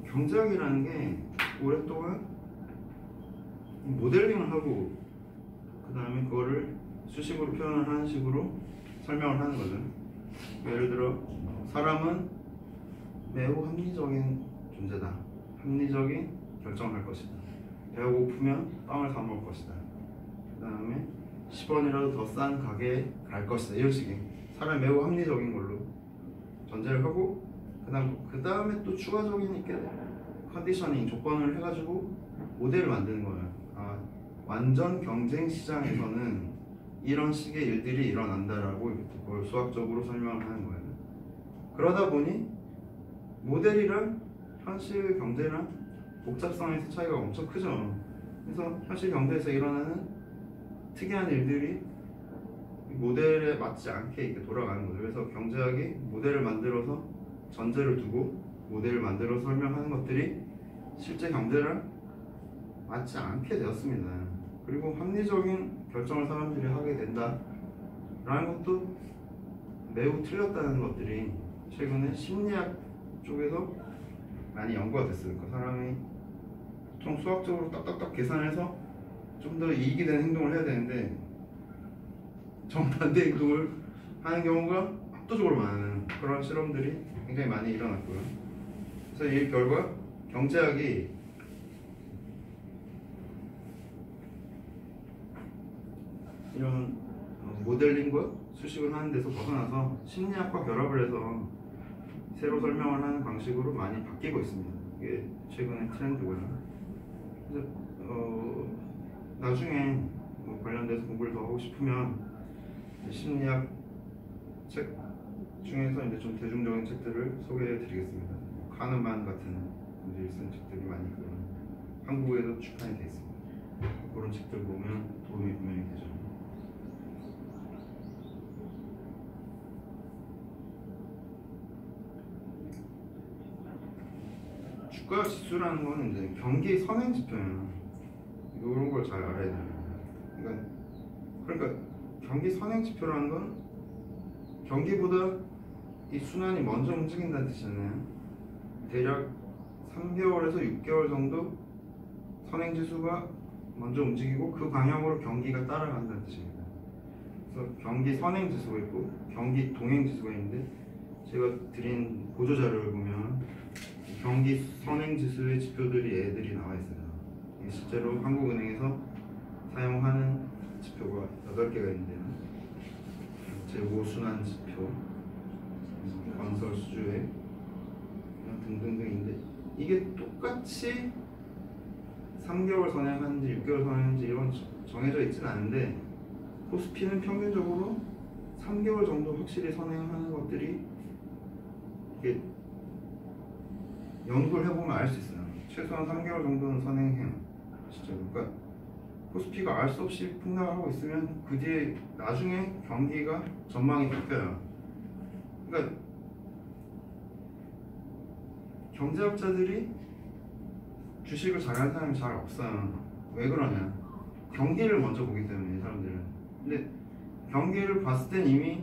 경제학이라는 게 오랫동안 모델링을 하고 그 다음에 그거를 수식으로 표현을 하는 식으로 설명을 하는 거죠. 예를 들어 사람은 매우 합리적인 존재다. 합리적인 결정을 할 것이다. 배가 고프면 빵을 사 먹을 것이다. 그 다음에 10원이라도 더 싼 가게에 갈 것이다. 이런 식의 사람이 매우 합리적인 걸로 전제를 하고 그 다음에 또 추가적인 이렇게 컨디셔닝 조건을 해가지고 모델을 만드는 거예요. 완전 경쟁 시장에서는 이런 식의 일들이 일어난다라고 그걸 수학적으로 설명을 하는 거예요. 그러다 보니 모델이랑 현실 경제랑 복잡성에서 차이가 엄청 크죠. 그래서 현실 경제에서 일어나는 특이한 일들이 모델에 맞지 않게 이렇게 돌아가는 거죠. 그래서 경제학이 모델을 만들어서 전제를 두고 모델을 만들어서 설명하는 것들이 실제 경제랑 맞지 않게 되었습니다. 그리고 합리적인 결정을 사람들이 하게 된다 라는 것도 매우 틀렸다는 것들이 최근에 심리학 쪽에서 많이 연구가 됐어요. 그러니까 사람이 보통 수학적으로 딱딱딱 계산해서 좀 더 이익이 되는 행동을 해야 되는데 정반대 행동을 하는 경우가 압도적으로 많은 그런 실험들이 굉장히 많이 일어났고요. 그래서 이 결과 경제학이 이런 모델링과 수식을 하는 데서 벗어나서 심리학과 결합을 해서 새로 설명을 하는 방식으로 많이 바뀌고 있습니다. 이게 최근의 트렌드고요. 그래서 나중에 관련돼서 공부를 더 하고 싶으면 심리학 책 중에서 이제 좀 대중적인 책들을 소개해 드리겠습니다. 카누만 같은 분들이 쓴 책들이 많이 한국에도 출판이 되어 있습니다. 그런 책들 보면 도움이 분명히 되죠. 주가 지수라는 건 이제 경기 선행 지표예요. 이런 걸 잘 알아야 돼요. 그러니까 경기 선행 지표라는 건 경기보다 이 순환이 먼저 움직인다는 뜻이잖아요. 대략 3개월에서 6개월 정도 선행 지수가 먼저 움직이고 그 방향으로 경기가 따라간다는 뜻입니다. 그래서 경기 선행 지수가 있고 경기 동행 지수가 있는데 제가 드린 보조 자료를 보면 경기 선행 지수의 지표들이 애들이 나와 있어요. 실제로 한국은행에서 사용하는 지표가 8개가 있는데요. 재고 순환 지표, 건설 수주액 등등등인데 이게 똑같이 3개월 선행하는지 6개월 선행하는지 이런 정해져 있지는 않은데 코스피는 평균적으로 3개월 정도 확실히 선행하는 것들이 이게 연구를 해보면 알 수 있어요. 최소한 3개월 정도는 선행해요. 진짜. 그러니까 코스피가 알 수 없이 폭락하고 있으면 그 뒤에 나중에 경기가 전망이 바뀌어요. 그러니까 경제학자들이 주식을 잘하는 사람이 잘 없어요. 왜 그러냐? 경기를 먼저 보기 때문에 이 사람들은. 근데 경기를 봤을 땐 이미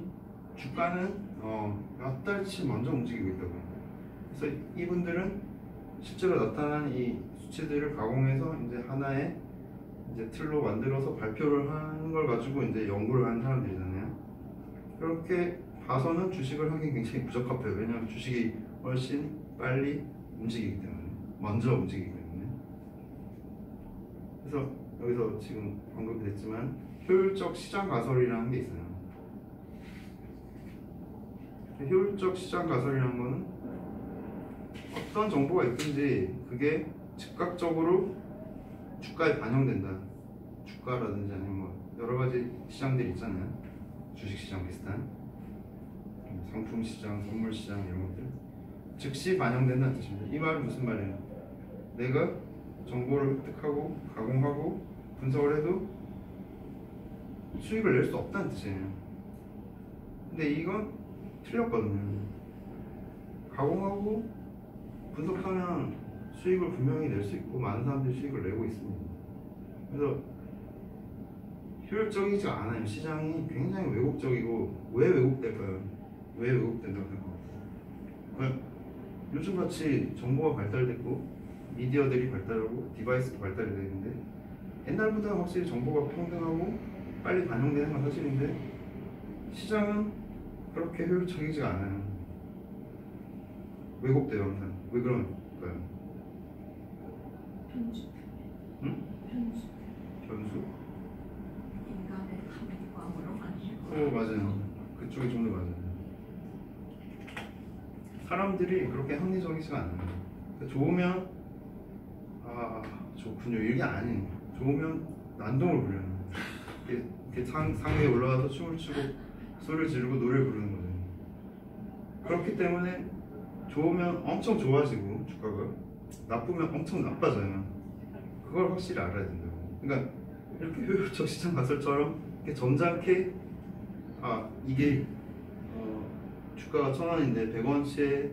주가는 몇 달치 먼저 움직이고 있다고요. 그래서 이분들은 실제로 나타난 이 수치들을 가공해서 이제 하나의 이제 틀로 만들어서 발표를 하는 걸 가지고 이제 연구를 하는 사람들이잖아요. 그렇게 봐서는 주식을 하기 굉장히 부적합해요. 왜냐하면 주식이 훨씬 빨리 움직이기 때문에, 먼저 움직이기 때문에. 그래서 여기서 지금 언급이 됐지만 효율적 시장 가설이라는 게 있어요. 효율적 시장 가설이라는 거는 어떤 정보가 있든지 그게 즉각적으로 주가에 반영된다. 주가라든지 아니면 뭐 여러 가지 시장들이 있잖아요. 주식 시장 비슷한 상품 시장, 선물 시장 이런 것들 즉시 반영된다는 뜻입니다. 이 말은 무슨 말이에요? 내가 정보를 획득하고 가공하고 분석을 해도 수익을 낼 수 없다는 뜻이에요. 근데 이건 틀렸거든요. 가공하고 분석하면 수익을 분명히 낼 수 있고 많은 사람들이 수익을 내고 있습니다. 그래서 효율적이지 않아요. 시장이 굉장히 왜곡적이고 왜 왜곡될까요? 왜 왜곡된다고 생각해요? 요즘같이 정보가 발달됐고 미디어들이 발달하고 디바이스도 발달이 되는데 옛날보다 확실히 정보가 평등하고 빨리 반영되는 건 사실인데 시장은 그렇게 효율적이지가 않아요. 왜곡돼요 항상. 왜 그럴까요? 편집. 응? 편집. 변수? 인간의 탐욕감으로 아니고. 맞아요. 그쪽이 좀 더 맞아요. 사람들이 그렇게 합리적이지가 않아요. 그러니까 좋으면 좋군요 이게 아니에요. 좋으면 난동을 부려요. 이렇게 상에 올라가서 춤을 추고 소리를 지르고 노래를 부르는 거죠. 그렇기 때문에 좋으면 엄청 좋아지고 주가가 나쁘면 엄청 나빠져요. 그걸 확실히 알아야 된다고. 그러니까 이렇게 효율적 시장 가설처럼 이렇게 점잖게 이게 주가가 1,000원인데 100원치의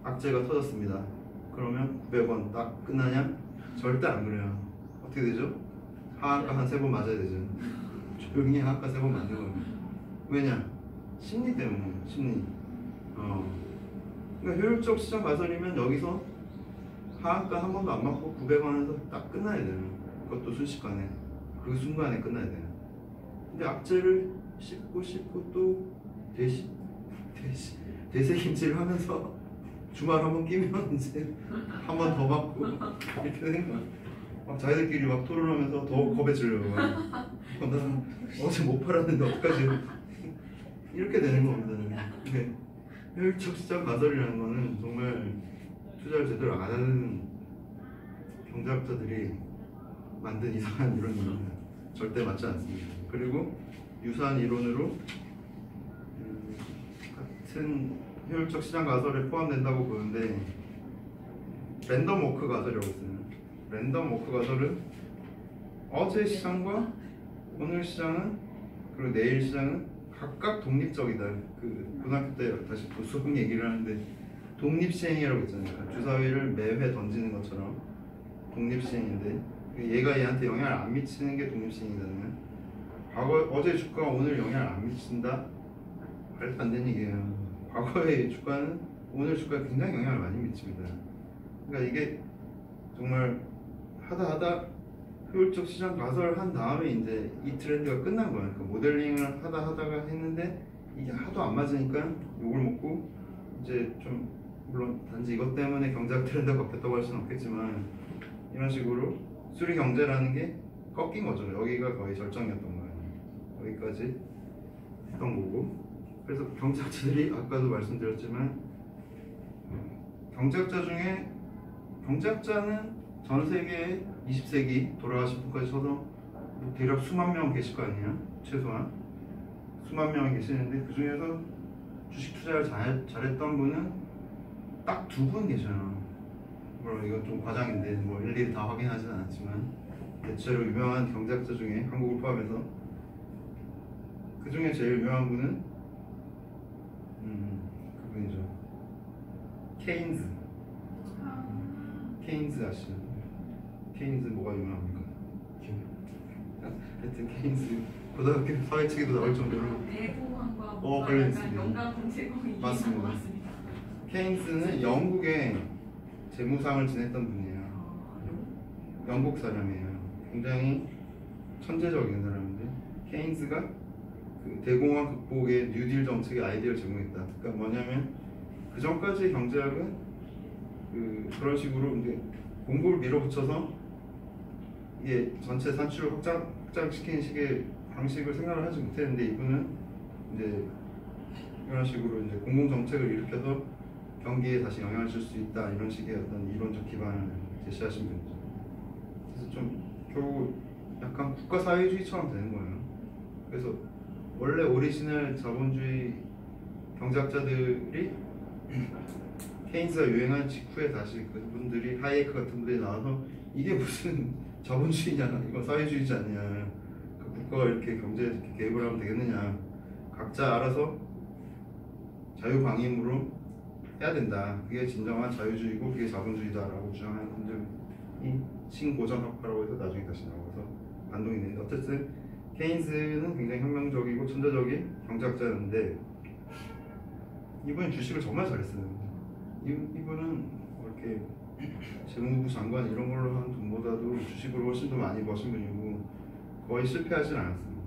악재가 터졌습니다. 그러면 900원 딱 끝나냐? 절대 안 그래요. 어떻게 되죠? 하한가 한 3번 맞아야 되죠. 조용히 하한가 3번 맞는 거예요. 왜냐? 심리 때문에. 심리. 그러니까 효율적 시장 가설이면 여기서 하한가 한 번도 안 맞고 900원에서 딱 끝나야 돼요. 그것도 순식간에. 그 순간에 끝나야 돼요. 근데 악재를 씹고 또 대세김치를 하면서 주말 한 번 끼면 이제 한 번 더 맞고 이렇게 되는 거야. 막 자기들끼리 막 토론하면서 더 겁에 질려요. 나 어제 못 팔았는데 어떡하지? 이렇게 되는 겁니다. 근데 효율적 시장 가설이라는 거는 정말 투자를 제대로 안 하는 경제학자들이 만든 이상한 이론입니다. 절대 맞지 않습니다. 그리고 유사한 이론으로 같은 효율적 시장 가설에 포함된다고 보는데 랜덤 워크 가설이라고 있어요. 랜덤 워크 가설은 어제 시장과 오늘 시장은 그리고 내일 시장은 각각 독립적이다. 그 고등학교 때 다시 또 수학 얘기를 하는데 독립시행이라고 있잖아요. 주사위를 매회 던지는 것처럼 독립시행인데 얘가 얘한테 영향을 안 미치는 게 독립시행이잖아요. 어제 주가가 오늘 영향을 안 미친다? 말도 안 되는 얘기예요. 과거의 주가는 오늘 주가에 굉장히 영향을 많이 미칩니다. 그러니까 이게 정말 하다 효율적 시장 가설한 다음에 이제 이 트렌드가 끝난 거예요. 그러니까 모델링을 하다가 했는데 이게 하도 안 맞으니까 욕을 먹고 이제 좀 물론 단지 이것 때문에 경제학 트렌드가 바뀌었다고 할 수는 없겠지만 이런 식으로 수리 경제라는 게 꺾인 거죠. 여기가 거의 절정이었던 거예요. 여기까지 했던 거고. 그래서 경제학자들이 아까도 말씀드렸지만 경제학자는 전 세계에 20세기 돌아가신 분까지 쳐서 대략 수만 명 계실 거 아니에요? 최소한 수만 명이 계시는데 그 중에서 주식 투자를 잘했던 분은 딱 2분 계셔요. 물론 이건 좀 과장인데 뭐 일일이 다 확인하지는 않았지만 대체로 유명한 경제학자 중에 한국을 포함해서 그 중에 제일 유명한 분은 그분이죠. 케인즈 아시죠? 케인즈 뭐가 유명합니까? 하여튼 케인즈 고등학교 사회책에도 나올 정도로 대공황과 관련있습니다. 영감 제공이 맞습니다. 케인즈는 영국의 재무상을 지냈던 분이에요. 영국 사람이에요. 굉장히 천재적인 사람인데 케인즈가 그 대공황 극복의 뉴딜 정책의 아이디어를 제공했다. 그러니까 뭐냐면 그 전까지 경제학은 그런 식으로 이제 공급을 밀어붙여서 이게 전체 산출을 확장시키는 식의 방식을 생각을 하지 못했는데 이분은 이제 이런 식으로 이제 공공 정책을 일으켜서 경기에 다시 영향을 줄 수 있다 이런 식의 어떤 이론적 기반을 제시하신 분이죠. 그래서 좀 결국 약간 국가 사회주의처럼 되는 거예요. 그래서 원래 오리지널 자본주의 경제학자들이 케인스가 유행한 직후에 다시 그분들이 하이에크 같은 분들이 나와서 이게 무슨 자본주의냐 이거 사회주의지 않냐 그 국가가 이렇게 경제에 이렇게 개입을 하면 되겠느냐 각자 알아서 자유방임으로 해야 된다 그게 진정한 자유주의고 그게 자본주의다라고 주장하는 분들이 신고전학파라고 해서 나중에 다시 나와서 반동이 되는데 어쨌든 케인스는 굉장히 혁명적이고 천재적인 경제학자였는데 이분이 주식을 정말 잘했어요. 이분은 뭐 이렇게 재무부 장관 이런 걸로 한 돈보다도 주식으로 훨씬 더 많이 버신 분이고 거의 실패하진 않았습니다.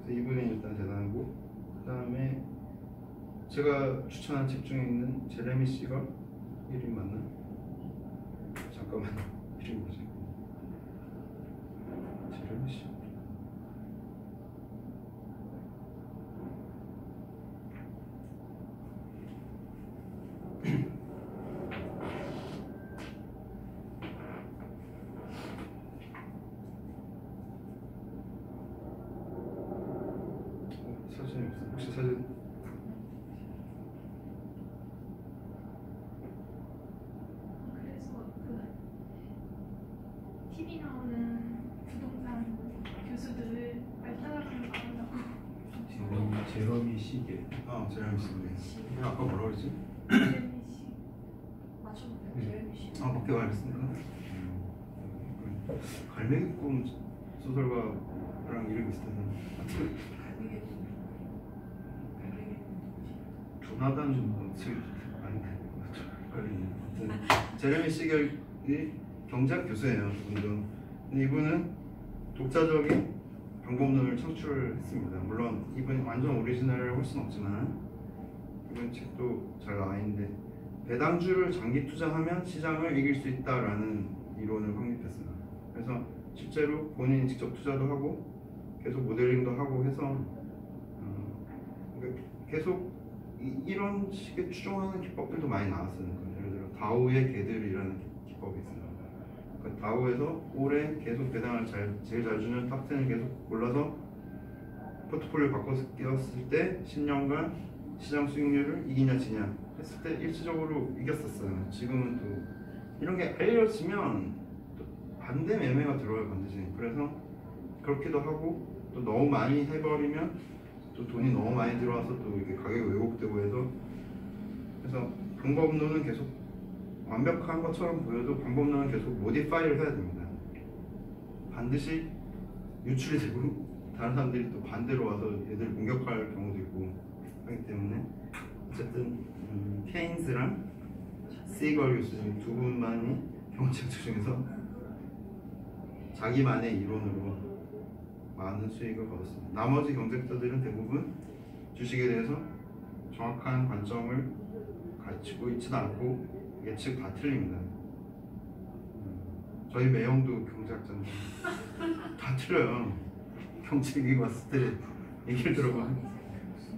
그래서 이분이 일단 대단하고, 그 다음에 제가 추천한 책 중에 있는 제레미 시걸, 이름 맞나? 잠깐만, 이름이 뭐지? 제레미 시걸. 사진이 없어. 혹시 사진? 그래서 그 TV 나오는 부동산 교수들 말 따라가는 거 하려고 제러미 시계. 제레미 시걸. 아까 뭐라 그랬지? 제레미 씨 맞췄는데 네. 제레미 씨. 밖에 가 있으니까. 갈매기 꿈 소설가랑 이름이 비슷해서. 갈매기 갈매기 누구지? 조나단 아닌데. 아무튼 제레미 시겔이 경제학 교수예요. 이분도. 근데 이분은 독자적인 방법론을 창출했습니다. 물론 이분이 완전 오리지널을 할 수는 없지만 이번 책도 잘 나와 있는데, 배당주를 장기 투자하면 시장을 이길 수 있다라는 이론을 확립했어요. 그래서 실제로 본인이 직접 투자도 하고 계속 모델링도 하고 해서 그러니까 계속 이런 식의 추종하는 기법들도 많이 나왔어요. 그러니까 예를 들어 다우의 개들이라는 기법이 있어요. 그러니까 다우에서 올해 계속 배당을 제일 잘 주는 탑10을 계속 골라서 포트폴리오 바꿨을 때 10년간 시장 수익률을 이기냐 지냐 했을 때 일시적으로 이겼었어요. 지금은 또 이런 게 알려지면 또 반대 매매가 들어요, 반드시. 그래서 그렇기도 하고, 또 너무 많이 해버리면 또 돈이 너무 많이 들어와서 또 이게 가격이 왜곡되고 해서, 그래서 방법론은 계속 완벽한 것처럼 보여도 방법론은 계속 모디파이를 해야 됩니다. 반드시 유출이 되고 다른 사람들이 또 반대로 와서 얘들 공격할 경우도 있고 하기 때문에, 어쨌든 케인스랑 시걸 교수님 두 분만이 경제학 중에서 자기만의 이론으로 많은 수익을 거뒀습니다. 나머지 경제학자들은 대부분 주식에 대해서 정확한 관점을 가지고 있지도 않고 예측 다 틀립니다. 저희 매형도 경제학자인데 다 틀려요. 경제기 왔을 때 얘기를 들어보면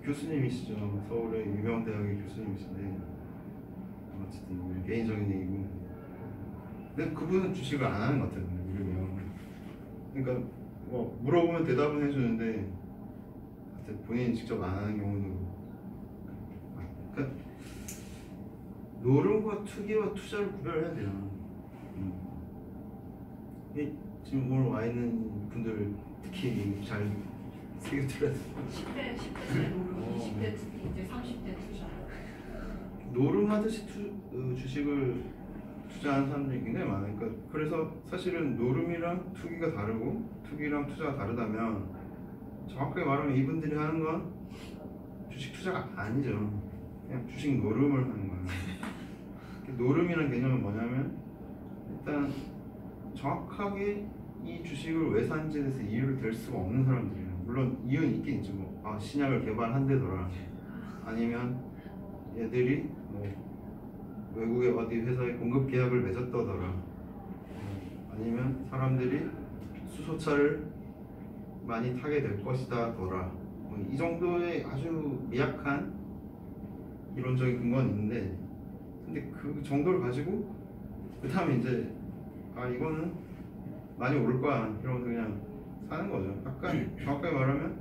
교수님이시죠. 서울의 유명 대학의 교수님이신데, 어쨌든 개인적인 얘기고. 근데 그분은 주식을 안 하는 것 같아요. 물으면. 그러니까 뭐 물어보면 대답은 해주는데 본인이 직접 안 하는 경우도. 그러니까 노름과 투기와 투자를 구별해야 돼요. 지금 오늘 와 있는 분들 특히 잘 새겨 들어야 돼요. 10대 때 노름, 20대 투기, 이제 30대 투자. 노름하듯이 주식을 투자하는 사람들이 굉장히 많아요. 그래서 사실은 노름이랑 투기가 다르고 투기랑 투자가 다르다면, 정확하게 말하면 이분들이 하는 건 주식 투자가 아니죠. 그냥 주식 노름을 하는 거예요. 노름이라는 개념은 뭐냐면, 일단 정확하게 이 주식을 왜 사는지에 대해서 이유를 댈 수가 없는 사람들이에요. 물론 이유는 있긴 있죠. 뭐, 신약을 개발한대더라, 아니면 얘들이 뭐 외국의 어디 회사에 공급 계약을 맺었다더라, 아니면 사람들이 수소차를 많이 타게 될 것이다더라, 뭐 이 정도의 아주 미약한 이론적인 근거는 있는데, 근데 그 정도를 가지고 그 다음에 이제 이거는 많이 오를 거야 이러면서 그냥 사는 거죠. 약간 정확하게 말하면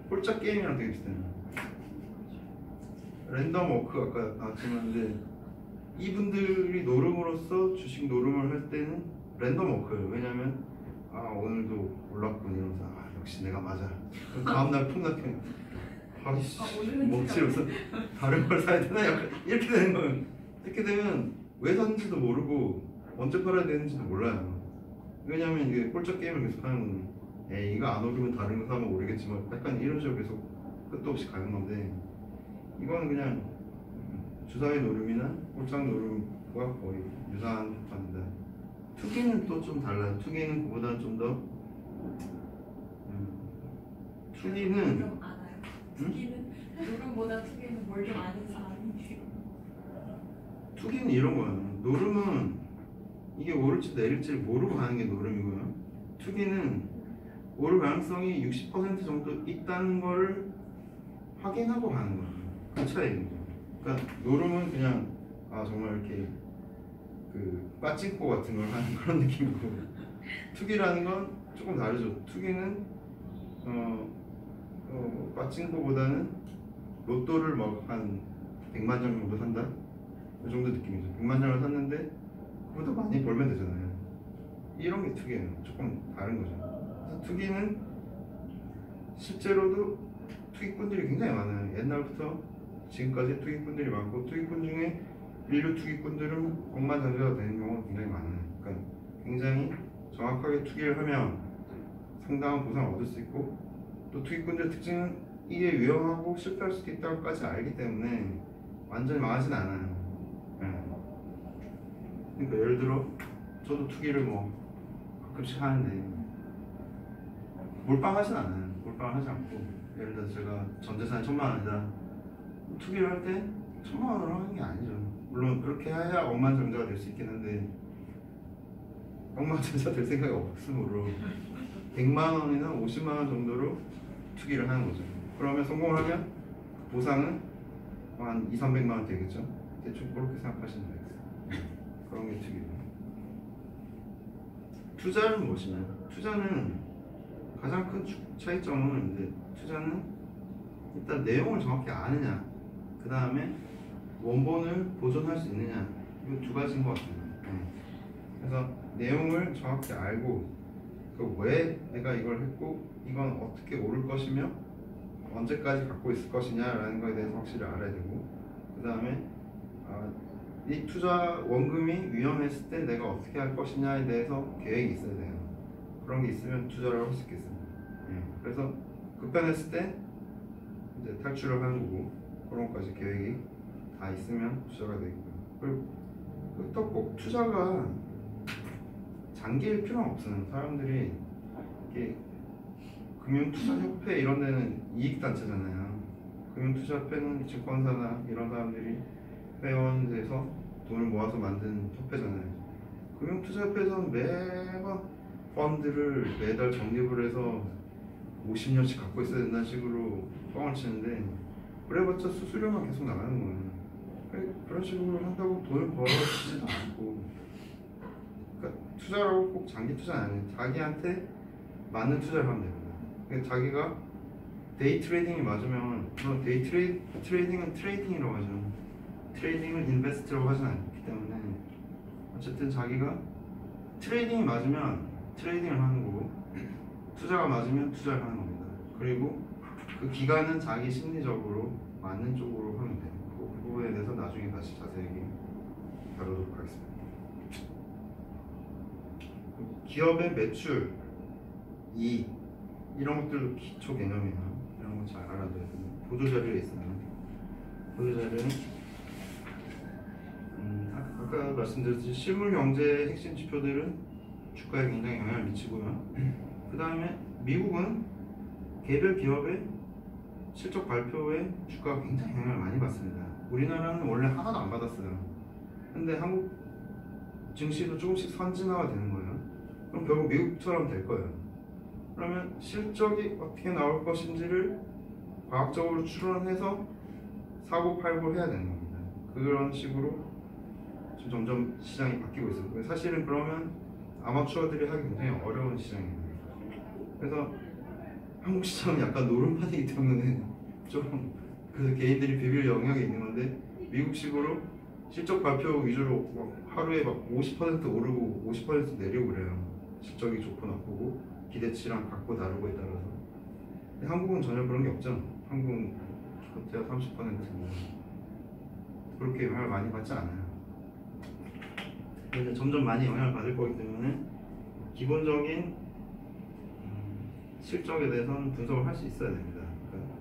홀짝 게임이랑 되게 비슷해요. 랜덤 워크 아까 나왔지만, 이제 이분들이 노름으로서 주식 노름을 할 때는 랜덤 워크예요. 왜냐면 오늘도 올랐군 이러면서 역시 내가 맞아. 그럼 다음날 폭락해. 오늘은 뭐지? 이러면서 다른 걸 사야 되나? 약간 이렇게 되는 거예요. 이렇게 되면 왜 샀는지도 모르고 언제 팔아야 되는지도 몰라요. 왜냐면 이게 홀짝 게임을 계속 하는 거예요. 이거 안 오르면 다른 거 사면 오르겠지만, 약간 이런 식으로 계속 끝도 없이 가는 건데, 이거는 그냥 주사위 노름이나 꼴짝 노름과 거의 유사한 편입니다. 투기는 또 좀 달라요. 투기는 그보다 좀 더 투기는 좀 알아요. 투기는 노름보다 투기는 뭘 좀 아는 사람이에요. 투기는 이런 거예요. 노름은 이게 오를지 내릴지 모르고 가는 게 노름이고요. 투기는 오를 가능성이 60% 정도 있다는 거를 확인하고 가는 거예요. 그 차이입니다. 그러니까 노름은 그냥 정말 이렇게 그 빠찡코 같은 걸 하는 그런 느낌이고, 투기라는 건 조금 다르죠. 투기는 빠찡코보다는 로또를 뭐 한 100만 장 정도 산다? 이 정도 느낌이죠. 100만 장을 샀는데 그보다 많이 벌면 되잖아요. 이런 게 투기예요. 조금 다른 거죠. 그래서 투기는 실제로도 투기꾼들이 굉장히 많아요. 옛날부터 지금까지 투기꾼들이 많고, 투기꾼 중에 인류 투기꾼들은 억만장자가 되는 경우가 굉장히 많아요. 그러니까 굉장히 정확하게 투기를 하면 상당한 보상을 얻을 수 있고, 또 투기꾼들의 특징은 이게 위험하고 실패할 수도 있다고까지 알기 때문에 완전히 망하진 않아요. 그러니까 예를 들어 저도 투기를 뭐 가끔씩 하는데 몰빵하진 않아요. 몰빵하지 않고, 예를 들어 제가 전 재산이 1000만 원이다. 투기를 할 때 1000만 원으로 하는 게 아니죠. 물론 그렇게 해야 억만장자가 될 수 있긴 한데 억만장자 될 생각이 없으므로 100만 원이나 50만 원 정도로 투기를 하는 거죠. 그러면 성공하면 보상은 한 200~300만 원 되겠죠. 대충 그렇게 생각하시면 되겠어요. 그런 게 투기고. 투자는 무엇이냐? 투자는 가장 큰 차이점은 이제 투자는 일단 내용을 정확히 아느냐, 그 다음에 원본을 보존할 수 있느냐, 이 두 가지인 것 같아요. 그래서 내용을 정확히 알고, 왜 내가 이걸 했고 이건 어떻게 오를 것이며 언제까지 갖고 있을 것이냐라는 것에 대해서 확실히 알아야 되고, 그 다음에 이 투자 원금이 위험했을 때 내가 어떻게 할 것이냐에 대해서 계획이 있어야 돼요. 그런 게 있으면 투자를 할 수 있겠습니다. 그래서 급변했을 때 이제 탈출을 하는 거고, 그런 것까지 계획이 다 있으면 투자가 되고요. 그리고 또 꼭 투자가 장기일 필요는 없어요. 사람들이 이게 금융투자협회 이런 데는 이익단체잖아요. 금융투자협회는 증권사나 이런 사람들이 회원돼서 돈을 모아서 만든 협회잖아요. 금융투자협회에서는 매번 펀드를 매달 적립을 해서 50년씩 갖고 있어야 된다는 식으로 뻥을 치는데, 그래봤자 수수료만 계속 나가는 거예요. 그런 식으로 한다고 돈을 벌어지지도 않고, 그러니까 투자라고 꼭 장기 투자는 아니에요. 자기한테 맞는 투자를 하면 됩니다. 그러니까 자기가 데이 트레이딩이 맞으면, 물론 데이 트레이딩은 트레이딩이라고 하죠. 트레이딩을 인베스트라고 하진 않기 때문에, 어쨌든 자기가 트레이딩이 맞으면 트레이딩을 하는 거고, 투자가 맞으면 투자를 하는 겁니다. 그리고 그 기간은 자기 심리적으로 맞는 쪽으로 하면 돼요. 그 부분에 대해서 나중에 다시 자세히 다루도록 하겠습니다. 기업의 매출, 이익, 이런 것들도 기초 개념이에요. 이런 거 잘 알아둬야 돼요. 보도자료에 있어요. 보도자료는 아까 말씀드렸듯이 실물 경제의 핵심 지표들은 주가에 굉장히 영향을 미치고요. 그 다음에 미국은 개별 기업의 실적 발표에 주가가 굉장히 영향을 많이 받습니다. 우리나라는 원래 하나도 안 받았어요. 근데 한국 증시도 조금씩 선진화가 되는 거예요. 그럼 결국 미국처럼 될 거예요. 그러면 실적이 어떻게 나올 것인지를 과학적으로 추론해서 사고 팔고 해야 되는 겁니다. 그런 식으로 지금 점점 시장이 바뀌고 있어요. 사실은 그러면 아마추어들이 하기 굉장히 어려운 시장입니다. 그래서 한국 시장은 약간 노름판이기 때문에 좀 그래서 개인들이 비빌 영역이 있는 건데, 미국식으로 실적 발표 위주로 막 하루에 막 50% 오르고 50% 내리고 그래요. 실적이 좋고 나쁘고 기대치랑 갖고 다르고에 따라서. 근데 한국은 전혀 그런 게 없죠. 한국은 기껏해야 30%고 그렇게 영향을 많이 받지 않아요. 근데 점점 많이 영향을 받을 거기 때문에 기본적인 실적에 대해서는 분석을 할 수 있어야 됩니다. 그러니까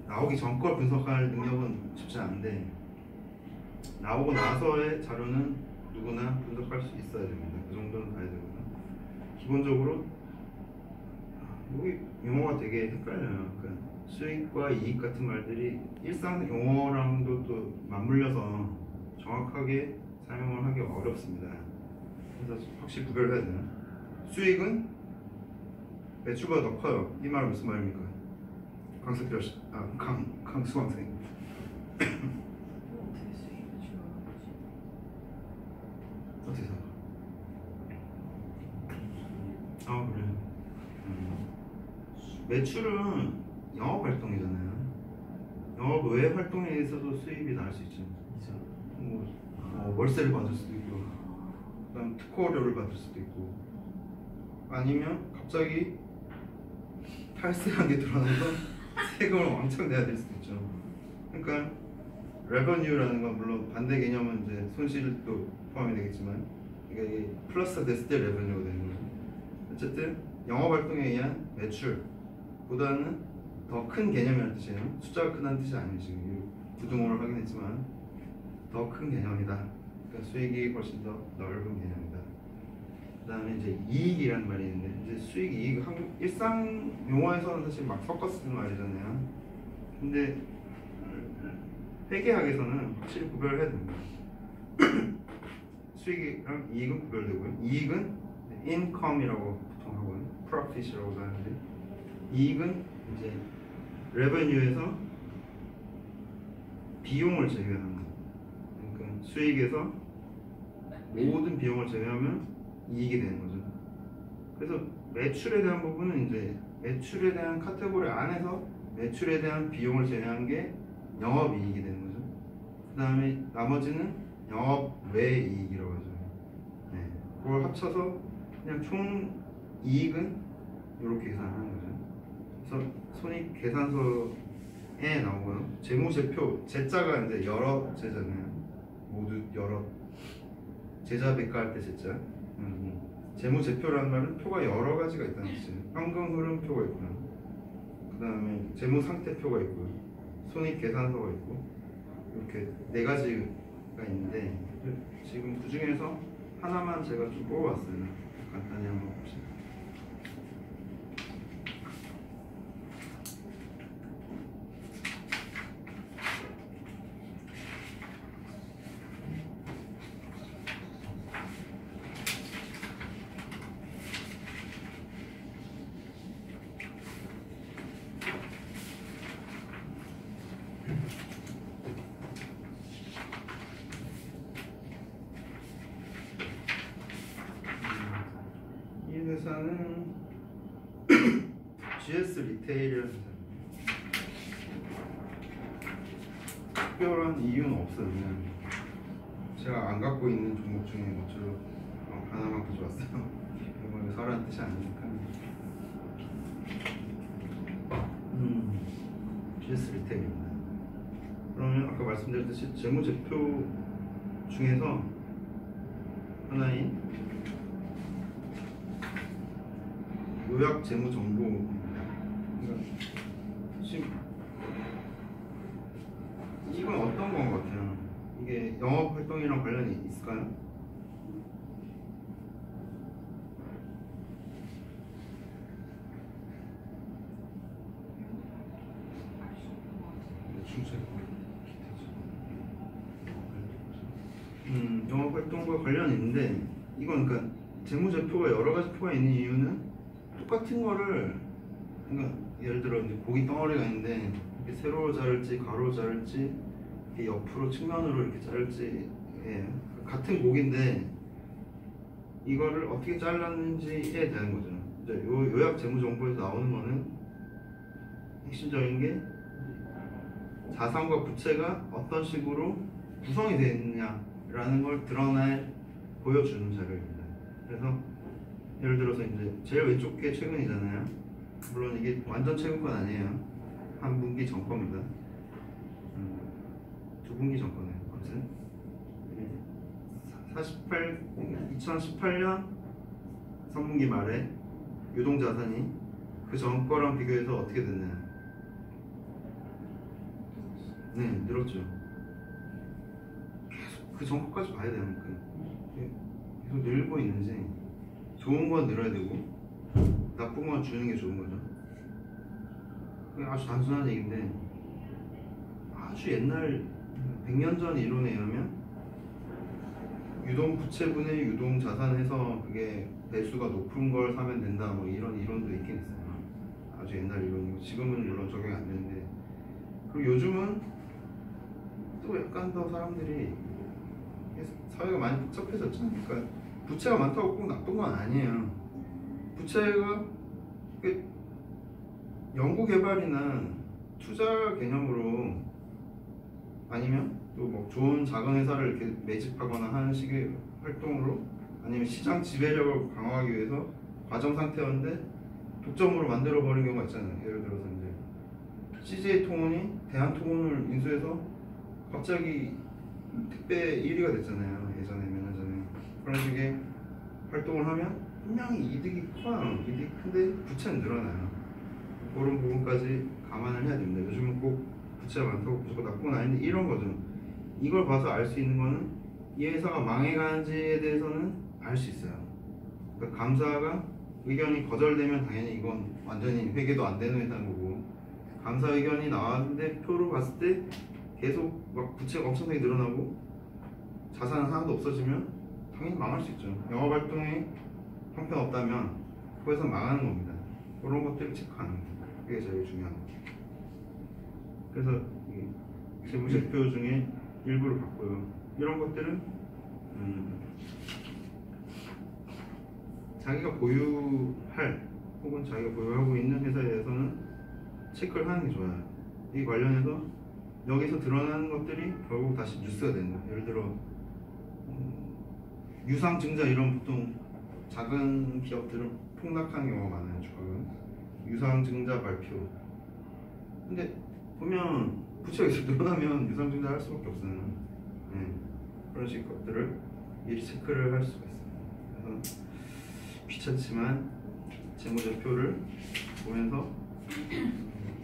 나오기 전 걸 분석할 능력은 쉽지 않은데, 나오고 나서의 자료는 누구나 분석할 수 있어야 됩니다. 그 정도는 봐야 되거든요. 기본적으로 여기 용어가 되게 헷갈려요. 그러니까 수익과 이익 같은 말들이 일상 용어랑도 또 맞물려서 정확하게 사용을 하기 어렵습니다. 그래서 확실히 구별해야 돼요. 수익은 매출보다 더 커요. 이 말은 무슨 말입니까? 강수필 씨, 강수광생. 어떻게 수익을 줄여가지? 어떻게 생각? 아 그래. 매출은 영업 활동이잖아요. 영업 외 활동에 있어서 수입이 나올 수 있죠. 월세를 받을 수도 있고, 그다음 특허료를 받을 수도 있고, 아니면 갑자기 탈세한 게 드러나서 세금을 왕창 내야 될 수도 있죠. 그러니까 레버뉴라는 건 물론 반대 개념은 이제 손실도 포함이 되겠지만, 이게 플러스가 됐을 때 레버뉴가 되는 거예요. 어쨌든 영업 활동에 의한 매출보다는 더 큰 개념이라는 뜻이에요. 숫자가 크다는 뜻이 아니에요. 지금 부등호를 확인했지만 더 큰 개념이다. 그러니까 수익이 훨씬 더 넓은 개념이다. 그 다음에 이제 이익이라는 말이 있는데, 이제 수익, 이익, 일상 용어에서는 사실 막 섞어 쓰는 말이잖아요. 근데 회계학에서는 확실히 구별을 해야 됩니다. 수익이랑 이익은 구별되고요. 이익은 income이라고 보통 하고요. profit이라고도 하는데, 이익은 이제 revenue에서 비용을 제외하는 거. 그러니까 수익에서 모든 비용을 제외하면 이익이 되는 거죠. 그래서 매출에 대한 부분은 이제 매출에 대한 카테고리 안에서 매출에 대한 비용을 제외한 게 영업이익이 되는 거죠. 그 다음에 나머지는 영업 외 이익이라고 하죠. 네. 그걸 합쳐서 그냥 총 이익은 이렇게 계산하는 거죠. 그래서 손익계산서에 나오고요. 재무제표, 제자가 이제 여러 제잖아요. 모두 여러 제자 백과할 때 제자. 재무제표라는 말은 표가 여러 가지가 있다는 뜻이에요. 현금흐름표가 있고요. 그 다음에 재무상태표가 있고요. 손익계산서가 있고, 이렇게 네 가지가 있는데, 지금 그 중에서 하나만 제가 좀 뽑아왔어요. 간단히 한번 봅시다. 이 회사는 GS 리테일이라는 회사입니다. 특별한 이유는 없어요. 그냥 제가 안 갖고 있는 종목 중에 뭐처럼 하나만 가져왔어요. 이거 사라는 뜻이 아니니까. GS 리테일입니다. 그러면 아까 말씀드렸듯이 재무제표 중에서 하나인 요약 재무 정보입니다. 그러니까 지금 이건 어떤 건 같아요? 이게 영업 활동이랑 관련이 있을까요? 영업 활동과 관련이 있는데, 이건 그러니까 재무제표가 여러 가지 표가 있는 이유는 똑같은 거를, 그러니까 예를 들어 이제 고기 덩어리가 있는데 이렇게 세로로 자를지 가로로 자를지 이렇게 옆으로 측면으로 이렇게 자를지, 예, 같은 고기인데 이거를 어떻게 잘랐는지에 대한 거죠. 이제 요약 재무 정보에서 나오는 거는 핵심적인 게 자산과 부채가 어떤 식으로 구성이 되어 있느냐라는 걸 보여주는 자료입니다. 그래서 예를 들어서 이제 제일 왼쪽 게 최근이잖아요. 물론 이게 완전 최근 건 아니에요. 한 분기 전 겁니다. 두 분기 전 거네요. 아무튼 2018년 3분기 말에 유동자산이 그 전 거랑 비교해서 어떻게 됐나요? 네, 늘었죠. 그 전까지 봐야 되는 만큼 계속 늘고 있는지 좋은 건 늘어야 되고 나쁜 건 주는 게 좋은 거죠. 그게 아주 단순한 얘기인데 아주 옛날 100년 전 이론에 의하면 유동 부채분의 유동 자산에서 그게 배수가 높은 걸 사면 된다 뭐 이런 이론도 있긴 있어요. 아주 옛날 이론이고 지금은 물론 적용이 안 되는데 그리고 요즘은 또 약간 더 사람들이 사회가 많이 복잡해졌죠. 그러니까 부채가 많다고 꼭 나쁜 건 아니에요. 부채가 연구개발이나 투자 개념으로 아니면 또 뭐 좋은 작은 회사를 이렇게 매집하거나 하는 식의 활동으로 아니면 시장 지배력을 강화하기 위해서 과정 상태였는데 독점으로 만들어 버린 경우가 있잖아요. 예를 들어서 이제 CJ 통운이 대한통운을 인수해서 갑자기 택배 1위가 됐잖아요. 예전에 몇 년 전에 그런 식의 활동을 하면 분명히 이득이 커요. 이득이 큰데 부채는 늘어나요. 그런 부분까지 감안을 해야 됩니다. 요즘은 꼭 부채가 많다고 무조건 나쁜 건 아닌데 이런 거죠. 이걸 봐서 알 수 있는 거는 이 회사가 망해가는지에 대해서는 알 수 있어요. 그러니까 감사가 의견이 거절되면 당연히 이건 완전히 회계도 안 되는 회사인 거고 감사 의견이 나왔는데 표로 봤을 때 계속 막 부채가 엄청나게 늘어나고 자산은 하나도 없어지면 당연히 망할 수 있죠. 영업 활동에 형편없다면 그 회사 망하는 겁니다. 그런 것들을 체크하는 거예요. 그게 제일 중요한 거예요. 그래서 이 재무제표 중에 일부를 봤고요. 이런 것들은 자기가 보유할 혹은 자기가 보유하고 있는 회사에 대해서는 체크를 하는 게 좋아요. 이 관련해서 여기서 드러나는 것들이 결국 다시 뉴스가 된다. 예를 들어 유상증자 이런 보통 작은 기업들은 폭락하는 경우가 많아요. 주가가 유상증자 발표. 근데 보면 부채가 계속 늘어나면 유상증자 할 수밖에 없어요. 네. 그런 식의 것들을 미리 체크를 할 수가 있어요. 그래서 귀찮지만 재무제표를 보면서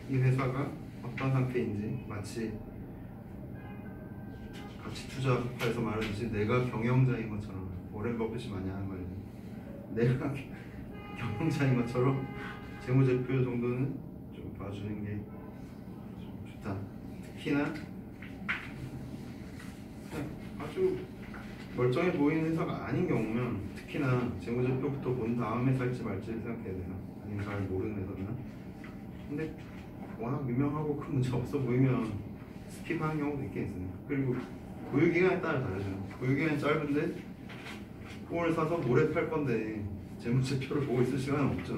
이 회사가 어떤 상태인지 마치 가치 투자파에서 말하듯이 내가 경영자인 것처럼 워렌 버핏이 많이 하는 말이죠. 내가 경영자인 것처럼 재무제표 정도는 좀 봐주는 게 좀 좋다. 특히나 아주 멀쩡해 보이는 회사가 아닌 경우면 특히나 재무제표부터 본 다음에 살지 말지 생각해야 돼요. 아니면 잘 모르는 회사나. 근데 워낙 유명하고 큰 문제 없어 보이면 스킵하는 경우도 있긴 있습니다. 그리고 보유기간에 따라 다르죠. 보유기간이 짧은데 폰을 사서 모레 팔 건데 재무제표를 보고 있을 시간은 없죠.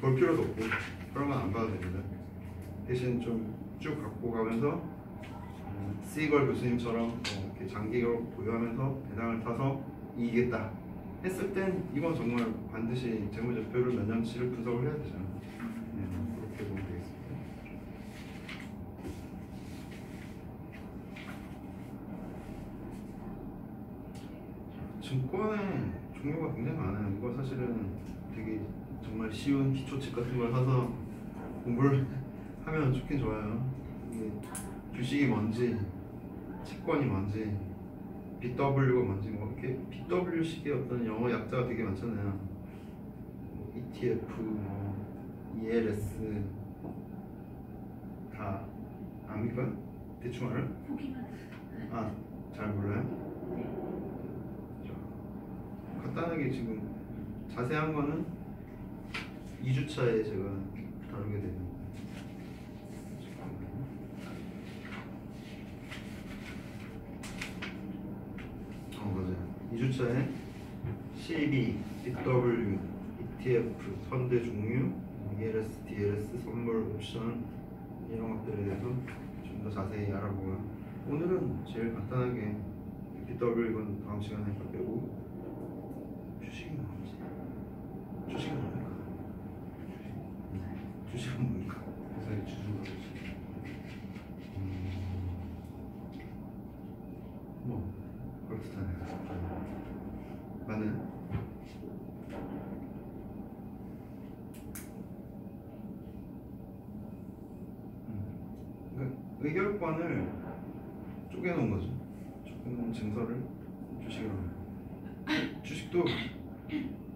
볼 필요도 없고 그런 건 안 봐도 됩니다. 대신 좀 쭉 갖고 가면서 시걸 교수님처럼 이렇게 장기적으로 보유하면서 배당을 타서 이기겠다 했을 땐 이건 정말 반드시 재무제표를 몇 년치를 분석을 해야 되죠. 그렇게 보면 되겠습니다. 증권의 종류가 굉장히 많아요. 이거 사실은 되게 정말 쉬운 기초책 같은 걸 사서 공부를 하면 좋긴 좋아요. 이게 주식이 뭔지, 채권이 뭔지, BW가 뭔지 뭐 이렇게 BW식의 어떤 영어 약자가 되게 많잖아요. ETF, ELS 다 압니까? 대충 알아요? 보기만 아, 잘 몰라요? 간단하게 지금 자세한 거는 2주차에 제가 다루게 되는 맞아요. 2주차에 CB, BW, ETF, 선대 종류, ELS, DLS, 선물, 옵션 이런 것들에 대해서 좀 더 자세히 알아보고요. 오늘은 제일 간단하게 BW 이건 다음 시간에 빼고 주식이 뭔지 주식은 뭡니까? 주식은 뭡니까? 회사의 주주가 주식 뭐 그렇다네요. 맞나요? 그러니까 의결권을 쪼개놓은 거죠. 증서를 주식으로 합니다. 주식도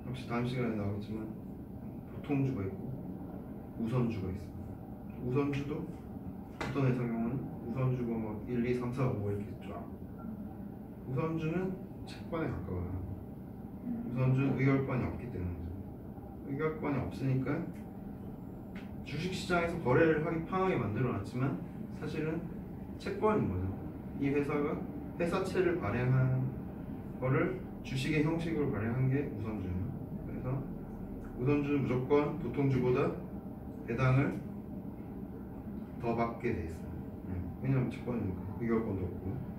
역시 다음 시간에 나오겠지만 보통주가 있고 우선주가 있습니다. 우선주도 어떤 회사 경우는 우선주가 막 1, 2, 3, 4, 5 이렇게 쫙. 우선주는 채권에 가까워요. 우선주는 의결권이 없기 때문이죠. 의결권이 없으니까 주식시장에서 거래를 하기 편하게 만들어놨지만 사실은 채권인 거죠. 이 회사가 회사채를 발행한 거를 주식의 형식으로 발행한 게 우선주예요. 그래서 우선주는 무조건 보통주보다 배당을 더 받게 돼 있어요. 왜냐하면 채권이니까 의결권도 없고.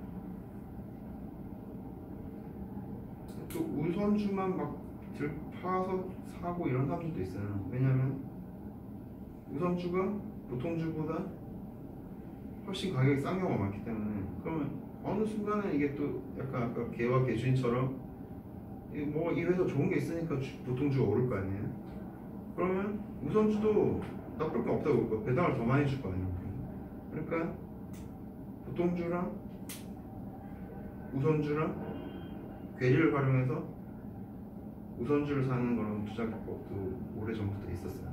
또 우선주만 막 들파서 사고 이런 사람들도 있어요. 왜냐하면 우선주가 보통주보다 훨씬 가격이 싼 경우가 많기 때문에. 그러면 어느 순간에 이게 또 약간 아까 개와 개주인처럼 뭐 이 회사 좋은 게 있으니까 보통주가 오를 거 아니에요. 그러면 우선주도 나쁠 게 없다고 볼 거야. 배당을 더 많이 줄 거 아니에요. 그러니까 보통주랑 우선주랑 괴리를 활용해서 우선주를 사는 그런 투자 기법도 오래전부터 있었어요.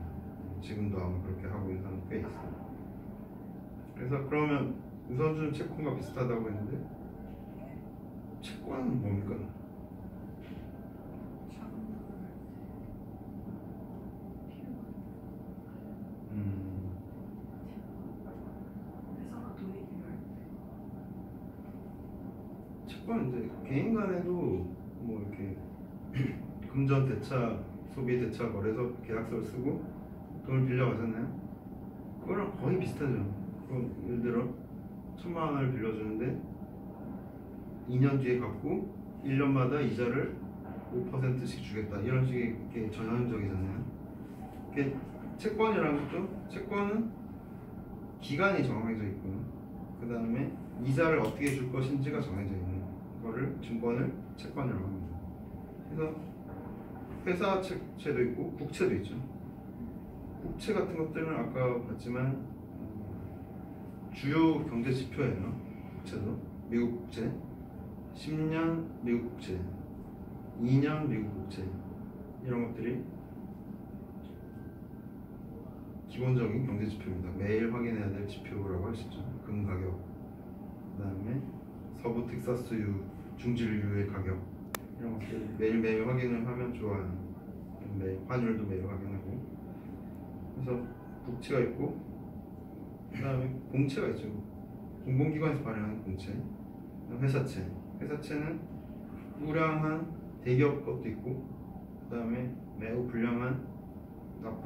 지금도 아마 그렇게 하고 있는 사람 꽤 있어요. 그래서 그러면 우선주는 채권과 비슷하다고 했는데 채권은 뭡니까? 회사가 돈이 필요할 때. 채권은 이제 개인 간에도 뭐 이렇게 금전 대차, 소비 대차 거래소 계약서를 쓰고 돈을 빌려가잖아요. 그거랑 거의 비슷하죠. 그럼 예를 들어 1,000만 원을 빌려주는데 2년 뒤에 갚고 1년마다 이자를 5%씩 주겠다. 이런 식의 게 전형적이잖아요. 이게 채권이라는 것도 채권은 기간이 정해져 있고요. 그 다음에 이자를 어떻게 줄 것인지가 정해져 있는 거를 증권을 채권이라고 합니다. 그래서 회사 채도 있고 국채도 있죠. 국채 같은 것들은 아까 봤지만 주요 경제 지표예요. 국채도 미국 국채, 10년 미국 국채, 2년 미국 국채 이런 것들이 기본적인 경제 지표입니다. 매일 확인해야 될 지표라고 할 수 있죠. 금 가격, 그 다음에 서부 텍사스유 중질유의 가격 이런 것들 매일 확인을 하면 좋아요. 매일 환율도 매일 확인하고. 그래서 국채가 있고, 그 다음에 공채가 있죠. 공공기관에서 발행하는 공채, 회사채. 회사채는 우량한 대기업 것도 있고, 그 다음에 매우 불량한 나쁜